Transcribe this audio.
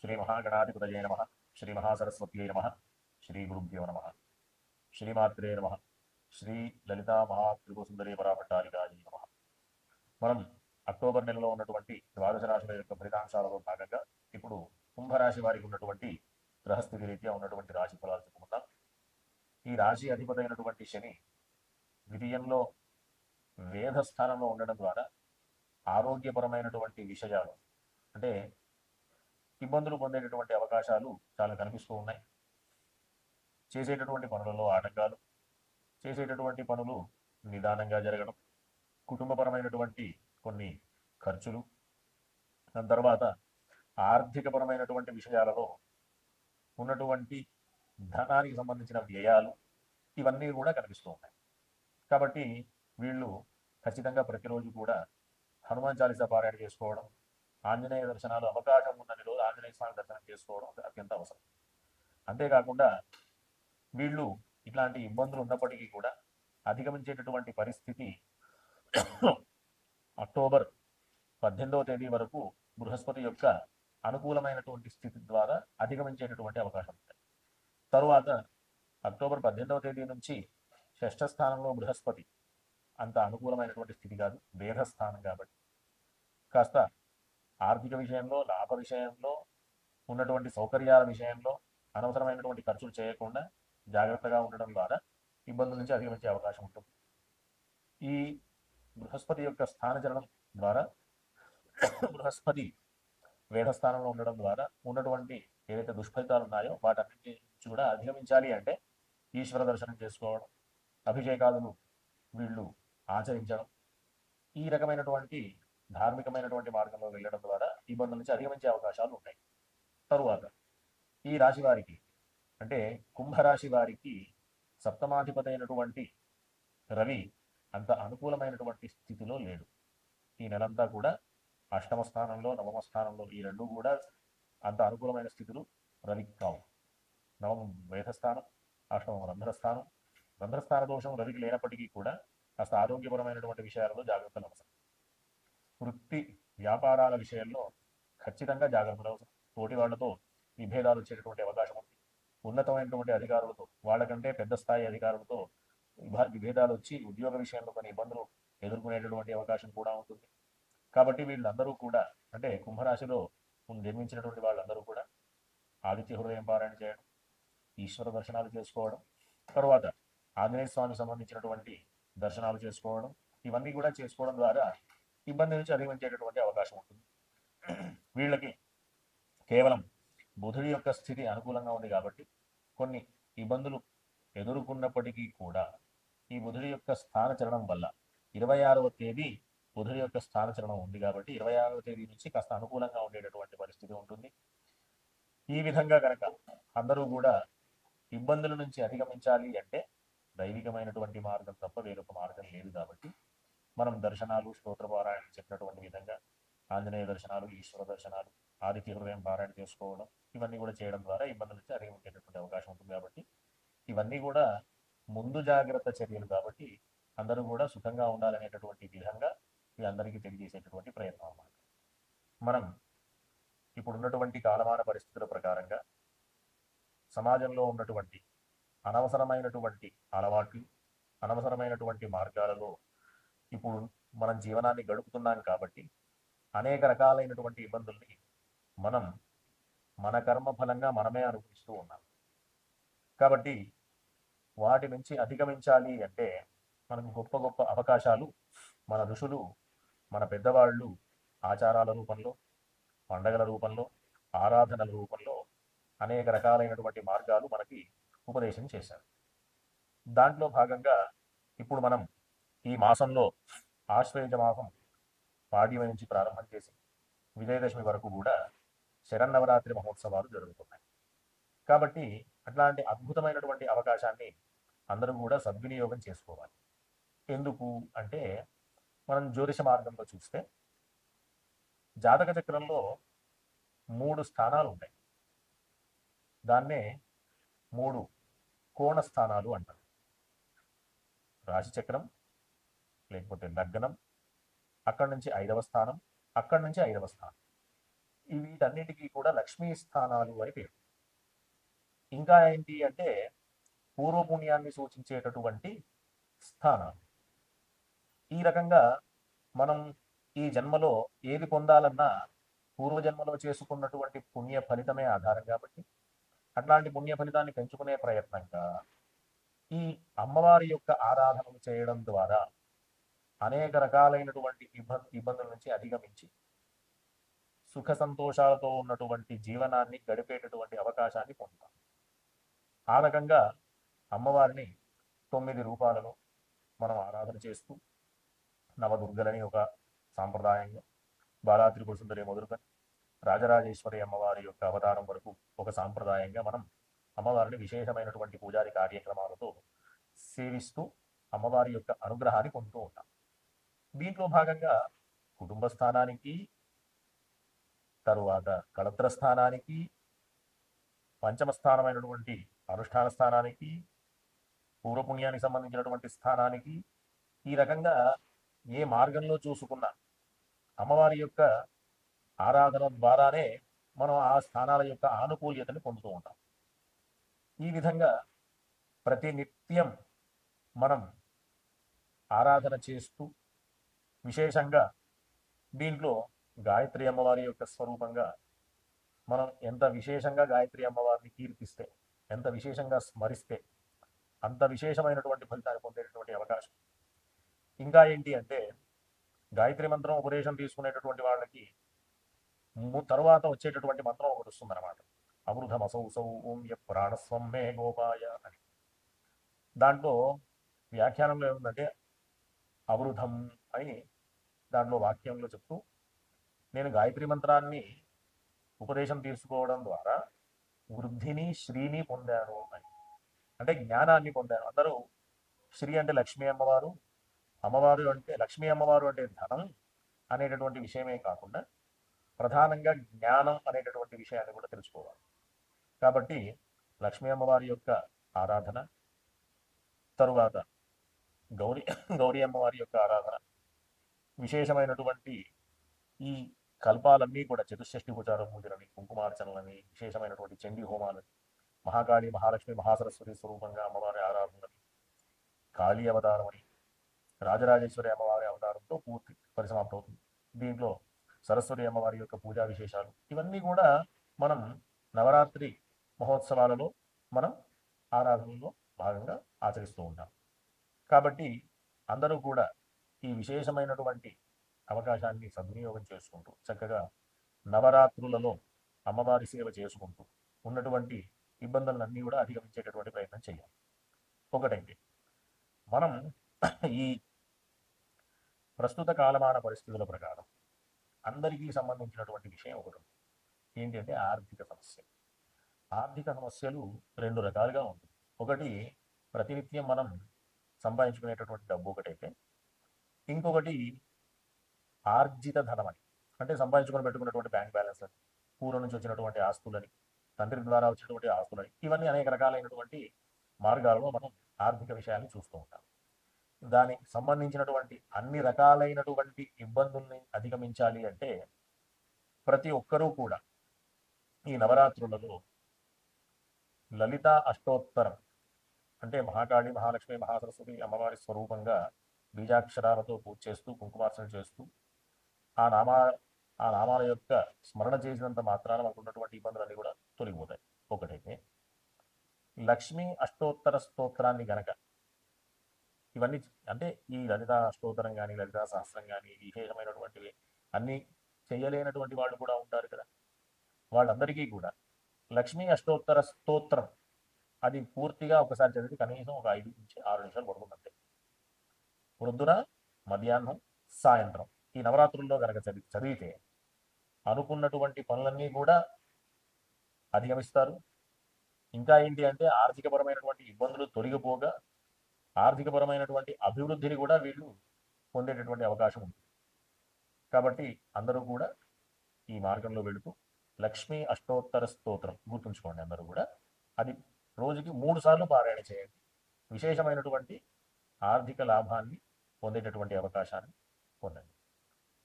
శ్రీ మహాగణాధిపతయే నమః. శ్రీ మహాసరస్వత్యై నమః. శ్రీ గురుభ్యో నమః. శ్రీమాత్రే నమః. శ్రీ లలితా మహాత్రిపురసుందరీ పరాపట్టారికాయై నమః. మనం అక్టోబర్ నెలలో ఉన్నటువంటి ద్వాదశ రాశుల యొక్క ఫలితాంశాలలో భాగంగా ఇప్పుడు కుంభరాశి వారికి ఉన్నటువంటి గ్రహస్థితి రీత్యా ఉన్నటువంటి రాశి ఫలాలు చెప్పుకుందాం. ఈ రాశి అధిపతి అయినటువంటి శని ద్వితీయంలో వేధ స్థానంలో ఉండడం ద్వారా ఆరోగ్యపరమైనటువంటి విషయాలు అంటే ఇబ్బందులు పొందేటటువంటి అవకాశాలు చాలా కనిపిస్తూ ఉన్నాయి. చేసేటటువంటి పనులలో ఆటంకాలు, చేసేటటువంటి పనులు నిదానంగా జరగడం, కుటుంబపరమైనటువంటి కొన్ని ఖర్చులు, దాని తర్వాత ఆర్థికపరమైనటువంటి విషయాలలో ఉన్నటువంటి ధనానికి సంబంధించిన వ్యయాలు ఇవన్నీ కూడా కనిపిస్తూ ఉన్నాయి. కాబట్టి వీళ్ళు ఖచ్చితంగా ప్రతిరోజు కూడా హనుమాన్ చాలీసా పారాయణ చేసుకోవడం, ఆంజనేయ దర్శనాలు అవకాశం ఉన్నన్ని రోజు ఆంజనేయ స్వామి దర్శనం చేసుకోవడం అత్యంత అవసరం. అంతేకాకుండా వీళ్ళు ఇట్లాంటి ఇబ్బందులు ఉన్నప్పటికీ కూడా అధిగమించేటటువంటి పరిస్థితి అక్టోబర్ 18వ తేదీ వరకు బృహస్పతి యొక్క అనుకూలమైనటువంటి స్థితి ద్వారా అధిగమించేటటువంటి అవకాశం ఉంది. తరువాత అక్టోబర్ 18వ తేదీ నుంచి షష్ఠ స్థానంలో బృహస్పతి అంత అనుకూలమైనటువంటి స్థితి కాదు, వేధస్థానం కాబట్టి కాస్త ఆర్థిక విషయంలో, లాభ విషయంలో, ఉన్నటువంటి సౌకర్యాల విషయంలో అనవసరమైనటువంటి ఖర్చులు చేయకుండా జాగ్రత్తగా ఉండడం ద్వారా ఇబ్బందుల నుంచి అధిగమించే అవకాశం ఉంటుంది. ఈ బృహస్పతి యొక్క స్థానచలనం ద్వారా బృహస్పతి వేధస్థానంలో ఉండడం ద్వారా ఉన్నటువంటి ఏదైతే దుష్ఫలితాలు ఉన్నాయో వాటన్నింటి నుంచి కూడా అధిగమించాలి అంటే ఈశ్వర దర్శనం చేసుకోవడం, అభిషేకాదులు వీళ్ళు ఆచరించడం, ఈ రకమైనటువంటి ధార్మికమైనటువంటి మార్గంలో వెళ్ళడం ద్వారా ఇబ్బందుల నుంచి అధిగమించే అవకాశాలు ఉంటాయి. తరువాత ఈ రాశి వారికి అంటే కుంభరాశి వారికి సప్తమాధిపతి అయినటువంటి రవి అంత అనుకూలమైనటువంటి స్థితిలో లేడు. ఈ నెలంతా కూడా అష్టమ స్థానంలో, నవమ స్థానంలో ఈ రెండు కూడా అంత అనుకూలమైన స్థితులు రవికి కావు. నవమం వేధస్థానం, అష్టమం రంధ్రస్థానం. రంధ్రస్థాన దోషం రవికి లేనప్పటికీ కూడా కాస్త ఆరోగ్యపరమైనటువంటి విషయాలలో జాగ్రత్తలు అవసరం. వృత్తి వ్యాపారాల విషయంలో ఖచ్చితంగా జాగ్రత్తలు అవసరం. తోటి వాళ్లతో విభేదాలు వచ్చేటటువంటి అవకాశం ఉంది. ఉన్నతమైనటువంటి అధికారులతో, వాళ్ళకంటే పెద్ద స్థాయి అధికారులతో విభేదాలు వచ్చి ఉద్యోగ విషయంలో కొన్ని ఇబ్బందులు ఎదుర్కొనేటటువంటి అవకాశం కూడా ఉంటుంది. కాబట్టి వీళ్ళందరూ కూడా అంటే కుంభరాశిలో జన్మించినటువంటి వాళ్ళందరూ కూడా ఆదిత్య హృదయం పారాయణ చేయడం, ఈశ్వర దర్శనాలు చేసుకోవడం, తరువాత ఆంజనేయ స్వామికి సంబంధించినటువంటి దర్శనాలు చేసుకోవడం, ఇవన్నీ కూడా చేసుకోవడం ద్వారా ఇబ్బంది నుంచి అధిగమించేటటువంటి అవకాశం ఉంటుంది. వీళ్ళకి కేవలం బుధుడి యొక్క స్థితి అనుకూలంగా ఉంది కాబట్టి కొన్ని ఇబ్బందులు ఎదుర్కొన్నప్పటికీ కూడా ఈ బుధుడి యొక్క స్థానచలనం వల్ల 26వ తేదీ బుధుడి యొక్క స్థానచలనం ఉంది కాబట్టి 26వ తేదీ నుంచి కాస్త అనుకూలంగా ఉండేటటువంటి పరిస్థితి ఉంటుంది. ఈ విధంగా కనుక అందరూ కూడా ఇబ్బందుల నుంచి అధిగమించాలి అంటే దైవికమైనటువంటి మార్గం తప్ప వేరొక మార్గం లేదు. కాబట్టి మనం దర్శనాలు, స్తోత్ర పారాయణ చెప్పినటువంటి విధంగా ఆంజనేయ దర్శనాలు, ఈశ్వర దర్శనాలు, ఆదిత్య హృదయం పారాయణ చేసుకోవడం, ఇవన్నీ కూడా చేయడం ద్వారా ఇబ్బందుల నుంచి అధిగమించేటటువంటి అవకాశం ఉంటుంది. కాబట్టి ఇవన్నీ కూడా ముందు జాగ్రత్త చర్యలు కాబట్టి అందరూ కూడా సుఖంగా ఉండాలనేటటువంటి విధంగా ఇవి అందరికీ తెలియజేసేటటువంటి ప్రయత్నం అన్నమాట. మనం ఇప్పుడున్నటువంటి కాలమాన పరిస్థితుల ప్రకారంగా సమాజంలో ఉన్నటువంటి అనవసరమైనటువంటి అలవాట్లు, అనవసరమైనటువంటి మార్గాలలో ఇప్పుడు మనం జీవనాన్ని గడుపుతున్నాం కాబట్టి అనేక రకాలైనటువంటి ఇబ్బందుల్ని మనం మన కర్మ ఫలంగా మనమే అనుభవిస్తూ ఉన్నాం. కాబట్టి వాటి నుంచి అధిగమించాలి అంటే మనకు గొప్ప గొప్ప అవకాశాలు మన ఋషులు, మన పెద్దవాళ్ళు ఆచారాల రూపంలో, పండగల రూపంలో, ఆరాధనల రూపంలో అనేక రకాలైనటువంటి మార్గాలు మనకి ఉపదేశం చేశారు. దాంట్లో భాగంగా ఇప్పుడు మనం ఈ మాసంలో ఆశ్వయుజ మాసం పాడ్యమి నుంచి ప్రారంభం చేసి విజయదశమి వరకు కూడా శరన్నవరాత్రి మహోత్సవాలు జరుగుతున్నాయి. కాబట్టి అట్లాంటి అద్భుతమైనటువంటి అవకాశాన్ని అందరూ కూడా సద్వినియోగం చేసుకోవాలి. ఎందుకు అంటే మనం జ్యోతిష మార్గంలో చూస్తే జాతక చక్రంలో 3 స్థానాలు ఉంటాయి. దాన్నే 3 కోణ స్థానాలు అంటారు. రాశి చక్రం, లేకపోతే లగ్నం, అక్కడి నుంచి 5వ స్థానం, అక్కడి నుంచి 5వ స్థానం. వీటన్నిటికీ కూడా లక్ష్మీ స్థానాలు అని పేరు. ఇంకా ఏంటి అంటే పూర్వపుణ్యాన్ని సూచించేటటువంటి స్థానాలు. ఈ రకంగా మనం ఈ జన్మలో ఏది పొందాలన్నా పూర్వజన్మలో చేసుకున్నటువంటి పుణ్య ఫలితమే ఆధారం కాబట్టి అట్లాంటి పుణ్య ఫలితాన్ని పెంచుకునే ప్రయత్నంగా ఈ అమ్మవారి యొక్క ఆరాధనలు చేయడం ద్వారా అనేక రకాలైనటువంటి ఇబ్బందుల నుంచి అధిగమించి సుఖ సంతోషాలతో ఉన్నటువంటి జీవనాన్ని గడిపేటటువంటి అవకాశాన్ని పొందుతాం. ఆ రకంగా అమ్మవారిని 9 రూపాలలో మనం ఆరాధన చేస్తూ నవదుర్గలని ఒక సాంప్రదాయంగా, బాలా త్రిపుర సుందరి మొదలుకొని రాజరాజేశ్వరి అమ్మవారి యొక్క అవతారం వరకు ఒక సాంప్రదాయంగా మనం అమ్మవారిని విశేషమైనటువంటి పూజారి కార్యక్రమాలతో సేవిస్తూ అమ్మవారి యొక్క అనుగ్రహాన్ని పొందుతూ ఉంటాం. దీంట్లో భాగంగా కుటుంబ స్థానానికి, తరువాత కళత్ర స్థానానికి, పంచమ స్థానమైనటువంటి అనుష్ఠాన స్థానానికి, పూర్వపుణ్యానికి సంబంధించినటువంటి స్థానానికి, ఈ రకంగా ఏ మార్గంలో చూసుకున్నా అమ్మవారి యొక్క ఆరాధన ద్వారానే మనం ఆ స్థానాల యొక్క ఆనుకూల్యతని పొందుతూ ఉంటాం. ఈ విధంగా ప్రతి నిత్యం మనం ఆరాధన చేస్తూ విశేషంగా దీంట్లో గాయత్రి అమ్మవారి యొక్క స్వరూపంగా మనం ఎంత విశేషంగా గాయత్రి అమ్మవారిని కీర్తిస్తే, ఎంత విశేషంగా స్మరిస్తే అంత విశేషమైనటువంటి ఫలితాన్ని పొందేటటువంటి అవకాశం. ఇంకా ఏంటి అంటే గాయత్రి మంత్రం ఉపదేశం తీసుకునేటటువంటి వాళ్ళకి తరువాత వచ్చేటటువంటి మంత్రం ఒకటి వస్తుందన్నమాట. అవృధమసౌసౌ ఓం య ప్రాణస్వం మే గోపాయ అని. దాంట్లో వ్యాఖ్యానంలో ఏముందంటే అవృధం అని దాంట్లో వాక్యంలో చెప్తూ, నేను గాయత్రి మంత్రాన్ని ఉపదేశం తీసుకోవడం ద్వారా వృద్ధిని శ్రీని పొందాను అని. అంటే జ్ఞానాన్ని పొందాను. అందరూ శ్రీ అంటే లక్ష్మీ అమ్మవారు, అమ్మవారు అంటే లక్ష్మీ అమ్మవారు అంటే ధనం అనేటటువంటి విషయమే కాకుండా ప్రధానంగా జ్ఞానం అనేటటువంటి విషయాన్ని కూడా తెలుసుకోవాలి. కాబట్టి లక్ష్మీ అమ్మవారి యొక్క ఆరాధన, తరువాత గౌరీ అమ్మవారి యొక్క ఆరాధన, విశేషమైనటువంటి ఈ కల్పాలన్నీ కూడా చతుషష్ఠి ఉపచార పూజలని, కుంకుమార్చనలని, విశేషమైనటువంటి చండీ హోమాలని, మహాకాళి మహాలక్ష్మి మహాసరస్వతి స్వరూపంగా అమ్మవారి ఆరాధనని, కాళీ అవతారం అని, రాజరాజేశ్వరి అమ్మవారి అవతారంతో పూర్తి పరిసమాప్తం అవుతుంది. దీంట్లో సరస్వతి అమ్మవారి యొక్క పూజా విశేషాలు ఇవన్నీ కూడా మనం నవరాత్రి మహోత్సవాలలో మనం ఆరాధనలో భాగంగా ఆచరిస్తూ ఉంటాం. కాబట్టి అందరూ కూడా ఈ విశేషమైనటువంటి అవకాశాన్ని సద్వినియోగం చేసుకుంటూ చక్కగా నవరాత్రులలో అమ్మవారి సేవ చేసుకుంటూ ఉన్నటువంటి ఇబ్బందులన్నీ కూడా అధిగమించేటటువంటి ప్రయత్నం చేయాలి. ఒకటైతే మనం ఈ ప్రస్తుత కాలమాన పరిస్థితుల ప్రకారం అందరికీ సంబంధించినటువంటి విషయం ఒకటి ఉంది. ఏంటంటే ఆర్థిక సమస్య. ఆర్థిక సమస్యలు 2 రకాలుగా ఉంటుంది. ఒకటి ప్రతినిత్యం మనం సంపాదించుకునేటటువంటి డబ్బు ఒకటైతే, ఇంకొకటి ఆర్జిత ధనం అని, అంటే సంపాదించుకొని పెట్టుకున్నటువంటి బ్యాంక్ బ్యాలెన్స్ అని, పూర్వం నుంచి వచ్చినటువంటి ఆస్తులని, తండ్రి ద్వారా వచ్చినటువంటి ఆస్తులని, ఇవన్నీ అనేక రకాలైనటువంటి మార్గాలలో మనం ఆర్థిక విషయాన్ని చూస్తూ ఉంటాం. దానికి సంబంధించినటువంటి అన్ని రకాలైనటువంటి ఇబ్బందుల్ని అధిగమించాలి అంటే ప్రతి ఒక్కరూ కూడా ఈ నవరాత్రులలో లలిత అష్టోత్తరం, అంటే మహాకాళి మహాలక్ష్మి మహాసరస్వతి అమ్మవారి స్వరూపంగా బీజాక్షరాలతో పూజ చేస్తూ కుంకుమార్చన చేస్తూ ఆ నామాల యొక్క స్మరణ చేసినంత మాత్రాన మనకు ఉన్నటువంటి ఇబ్బందులన్నీ కూడా తొలగిపోతాయి. ఒకటైతే లక్ష్మీ అష్టోత్తర స్తోత్రాన్ని గనక, ఇవన్నీ అంటే ఈ లలిత అష్టోత్తరం కానీ లలితా సహస్రం కానీ విశేషమైనటువంటివి అన్నీ చేయలేనటువంటి వాళ్ళు కూడా ఉంటారు కదా. వాళ్ళందరికీ కూడా లక్ష్మీ అష్టోత్తర స్తోత్రం అది పూర్తిగా ఒకసారి చదివితే కనీసం ఒక 5 నుంచి 6 నిమిషాలు పడుతుందంటే, వృద్ధున మధ్యాహ్నం సాయంత్రం ఈ నవరాత్రుల్లో కనుక చదివితే అనుకున్నటువంటి పనులన్నీ కూడా అధిగమిస్తారు. ఇంకా ఏంటి అంటే ఆర్థికపరమైనటువంటి ఇబ్బందులు తొలగిపోగా ఆర్థికపరమైనటువంటి అభివృద్ధిని కూడా వీళ్ళు పొందేటటువంటి అవకాశం ఉంది. కాబట్టి అందరూ కూడా ఈ మార్గంలో వెళుతూ లక్ష్మీ అష్టోత్తర స్తోత్రం గుర్తుంచుకోండి. అందరూ కూడా అది రోజుకి 3 సార్లు పారాయణ చేయండి. విశేషమైనటువంటి ఆర్థిక లాభాన్ని పొందేటటువంటి అవకాశాన్ని పొందండి.